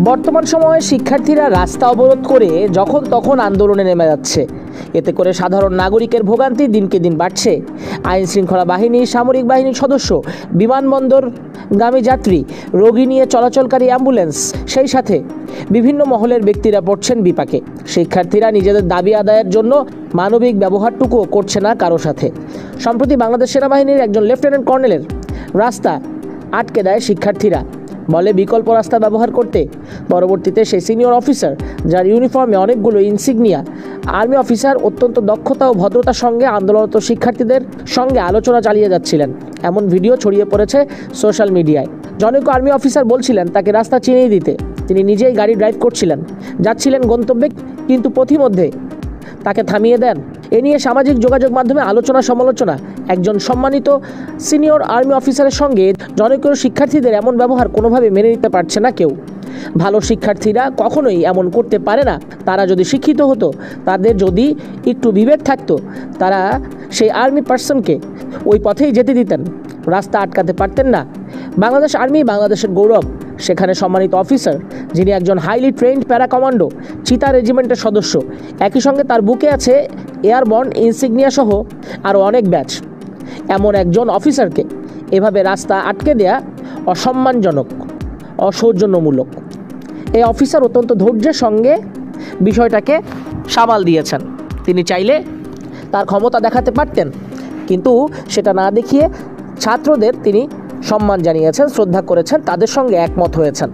বর্তমান সময়ে শিক্ষার্থীরা রাস্তা অবরোধ করে যখন তখন আন্দোলনে নেমে যাচ্ছে। এতে করে সাধারণ নাগরিকের ভোগান্তি দিনকে দিন বাড়ছে। আইন শৃঙ্খলা বাহিনী, সামরিক বাহিনীর সদস্য, বিমানবন্দরগামী যাত্রী, রোগী নিয়ে চলাচলকারী অ্যাম্বুলেন্স, সেই সাথে বিভিন্ন মহলের ব্যক্তিরা পড়ছেন বিপাকে। শিক্ষার্থীরা নিজেদের দাবি আদায়ের জন্য মানবিক ব্যবহারটুকুও করছে না কারো সাথে। সম্প্রতি বাংলাদেশ সেনাবাহিনীর একজন লেফটেন্যান্ট কর্নেলের রাস্তা আটকে দেয় শিক্ষার্থীরা, বলে বিকল্প রাস্তা ব্যবহার করতে। পরবর্তীতে সেই সিনিয়র অফিসার, যার ইউনিফর্মে অনেকগুলো ইনসিগনিয়া, আর্মি অফিসার অত্যন্ত দক্ষতা ও ভদ্রতার সঙ্গে আন্দোলনরত শিক্ষার্থীদের সঙ্গে আলোচনা চালিয়ে যাচ্ছিলেন। এমন ভিডিও ছড়িয়ে পড়েছে সোশ্যাল মিডিয়ায়। জনৈক আর্মি অফিসার বলছিলেন তাকে রাস্তা চিনিয়ে দিতে। তিনি নিজেই গাড়ি ড্রাইভ করছিলেন, যাচ্ছিলেন গন্তব্যে, কিন্তু পথিমধ্যে তাকে থামিয়ে দেন। এ নিয়ে সামাজিক যোগাযোগ মাধ্যমে আলোচনা সমালোচনা। একজন সম্মানিত সিনিয়র আর্মি অফিসারের সঙ্গে জনৈক শিক্ষার্থীদের এমন ব্যবহার কোনোভাবে মেনে নিতে পারছে না কেউ। ভালো শিক্ষার্থীরা কখনোই এমন করতে পারে না। তারা যদি শিক্ষিত হতো, তাদের যদি একটু বিবেক থাকতো, তারা সেই আর্মি পার্সনকে ওই পথেই যেতে দিতেন, রাস্তা আটকাতে পারতেন না। বাংলাদেশ আর্মি বাংলাদেশের গৌরব। সেখানে সম্মানিত অফিসার, যিনি একজন হাইলি ট্রেন্ড প্যারা কমান্ডো, চিতা রেজিমেন্টের সদস্য, একই সঙ্গে তার বুকে আছে এয়ারবর্ন ইনসিগনিয়া সহ আরও অনেক ব্যাচ। এমন একজন অফিসারকে এভাবে রাস্তা আটকে দেয়া অসম্মানজনক, অসৌজন্যমূলক। এই অফিসার অত্যন্ত ধৈর্যের সঙ্গে বিষয়টাকে সামাল দিয়েছেন। তিনি চাইলে তার ক্ষমতা দেখাতে পারতেন, কিন্তু সেটা না দেখিয়ে ছাত্রদের তিনি সম্মান জানিয়েছেন, শ্রদ্ধা করেছেন, তাদের সঙ্গে একমত হয়েছেন।